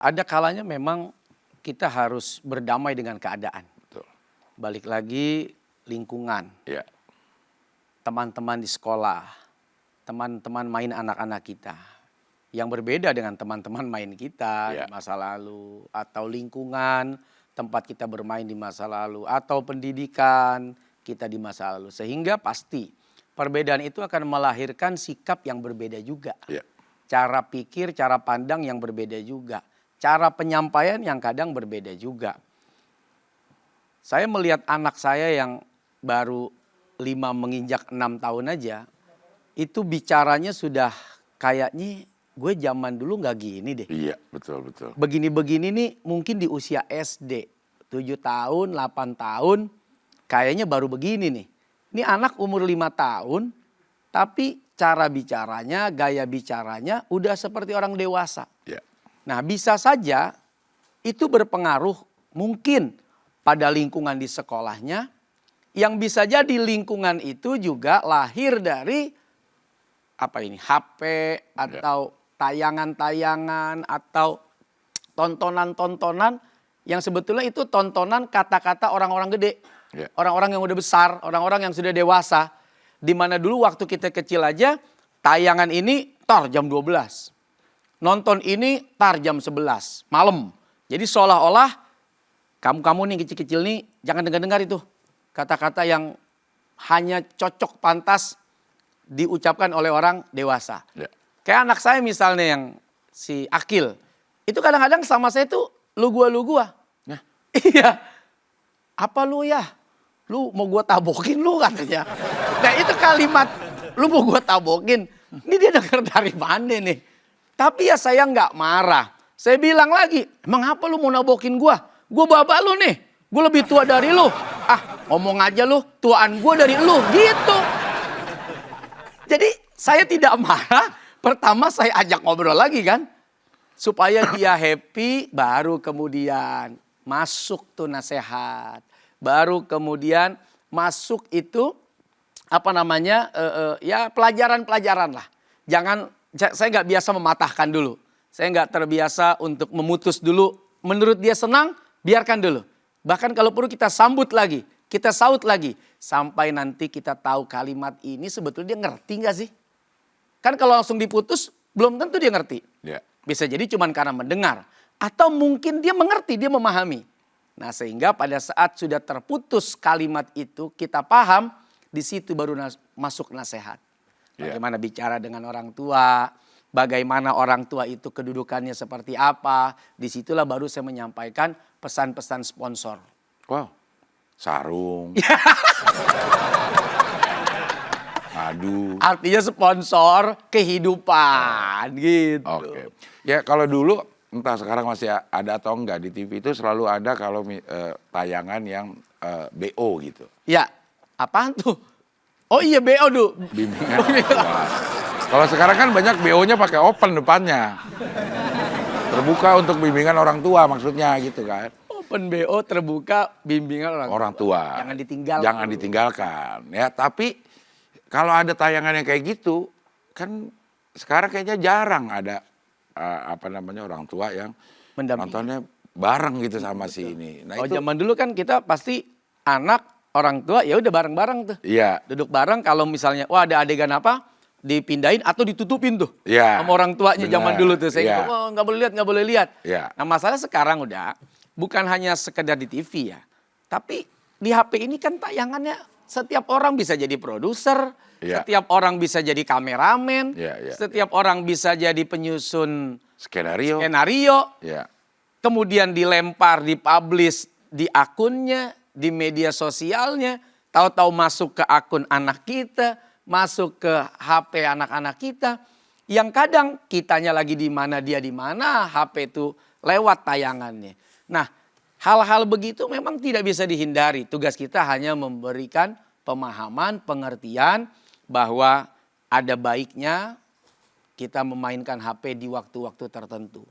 Ada kalanya memang kita harus berdamai dengan keadaan. Betul. Balik lagi lingkungan, Ya. teman-teman di sekolah, teman-teman main anak-anak kita. Yang berbeda dengan teman-teman main kita di masa lalu. Atau lingkungan tempat kita bermain di masa lalu. Atau pendidikan kita di masa lalu. Sehingga pasti perbedaan itu akan melahirkan sikap yang berbeda juga. Ya. Cara pikir, cara pandang yang berbeda juga. Cara penyampaian yang kadang berbeda juga. Saya melihat anak saya yang baru 5 menginjak 6 tahun aja. Itu bicaranya sudah kayaknya gue zaman dulu gak gini deh. Iya, betul. Begini-begini nih mungkin di usia SD. 7 tahun, 8 tahun. Kayaknya baru begini nih. Ini anak umur 5 tahun. Tapi cara bicaranya, gaya bicaranya udah seperti orang dewasa. Ya. Nah, bisa saja itu berpengaruh mungkin pada lingkungan di sekolahnya. Yang bisa jadi lingkungan itu juga lahir dari HP atau tayangan-tayangan atau tontonan-tontonan yang sebetulnya itu tontonan kata-kata orang-orang gede. Ya. Orang-orang yang udah besar, orang-orang yang sudah dewasa. Di mana dulu waktu kita kecil aja tayangan ini tar jam 12. Nonton ini tar jam 11 malam. Jadi seolah-olah kamu nih kecil-kecil nih jangan dengar-dengar itu. Kata-kata yang hanya cocok pantas diucapkan oleh orang dewasa. Ya. Kayak anak saya misalnya yang si Akil. Itu kadang-kadang sama saya tuh lu gua. Nah. Iya. Apa lu ya? Lu mau gua tabokin lu katanya. Nah itu kalimat lu mau gua tabokin. Ini dia dengar dari mana nih? Tapi ya saya nggak marah. Saya bilang lagi, emang apa lu mau nabokin gua? Gua bapak lu nih. Gua lebih tua dari lu. Ah ngomong aja lu, tuaan gua dari lu. Gitu. Jadi saya tidak marah. Pertama saya ajak ngobrol lagi kan. Supaya dia happy baru kemudian masuk tuh nasihat. Baru kemudian masuk itu ya pelajaran-pelajaran lah. Saya nggak biasa mematahkan dulu. Saya nggak terbiasa untuk memutus dulu. Menurut dia senang, biarkan dulu. Bahkan kalau perlu kita sambut lagi. Kita saut lagi. Sampai nanti kita tahu kalimat ini sebetulnya dia ngerti nggak sih? Kan kalau langsung diputus, belum tentu dia ngerti. Ya. Bisa jadi cuma karena mendengar. Atau mungkin dia mengerti, dia memahami. Nah sehingga pada saat sudah terputus kalimat itu, kita paham, di situ baru masuk nasihat. Bagaimana bicara dengan orang tua, bagaimana orang tua itu kedudukannya seperti apa. Disitulah baru saya menyampaikan pesan-pesan sponsor. Wow, sarung. Aduh. Artinya sponsor kehidupan gitu. Oke. Ya kalau dulu entah sekarang masih ada atau enggak di TV itu selalu ada kalau tayangan yang BO gitu. Ya, apaan tuh? Oh iya BO dulu. Bimbingan. Kalau sekarang kan banyak BO-nya pakai open depannya. Terbuka untuk bimbingan orang tua maksudnya gitu kan. Open BO terbuka bimbingan Orang tua. Jangan ditinggalkan. Jangan ditinggalkan. Ya, tapi kalau ada tayangan yang kayak gitu, kan sekarang kayaknya jarang ada orang tua yang nontonnya bareng gitu sama si ini. Nah, itu zaman dulu kan kita pasti anak orang tua ya udah bareng-bareng tuh. Iya. Duduk bareng kalau misalnya wah ada adegan apa dipindahin atau ditutupin tuh. Iya. Sama orang tuanya zaman dulu tuh. Saya iya. nggak boleh lihat. Iya. Nah masalah sekarang udah bukan hanya sekedar di TV ya. Tapi di HP ini kan tayangannya setiap orang bisa jadi produser. Iya. Setiap orang bisa jadi kameramen. Iya. Setiap orang bisa jadi penyusun skenario. Iya. Kemudian dilempar, dipublish di akunnya, di media sosialnya. Tahu-tahu masuk ke akun anak kita, masuk ke HP anak-anak kita. Yang kadang kitanya lagi di mana, dia di mana, HP itu lewat tayangannya. Nah, hal-hal begitu memang tidak bisa dihindari. Tugas kita hanya memberikan pemahaman, pengertian bahwa ada baiknya kita memainkan HP di waktu-waktu tertentu.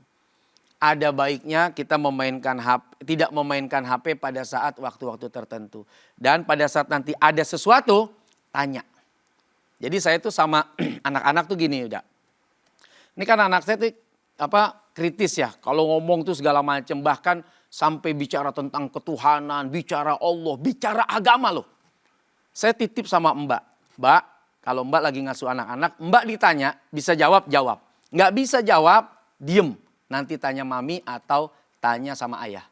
Ada baiknya kita tidak memainkan HP pada saat waktu-waktu tertentu. Dan pada saat nanti ada sesuatu, tanya. Jadi saya tuh sama anak-anak tuh gini udah. Ini kan anak saya tuh kritis ya. Kalau ngomong tuh segala macam, bahkan sampai bicara tentang ketuhanan, bicara Allah, bicara agama loh. Saya titip sama Mbak, Mbak, kalau Mbak lagi ngasuh anak-anak, Mbak ditanya, bisa jawab, jawab. Nggak bisa jawab, diem. Nanti tanya mami atau tanya sama ayah.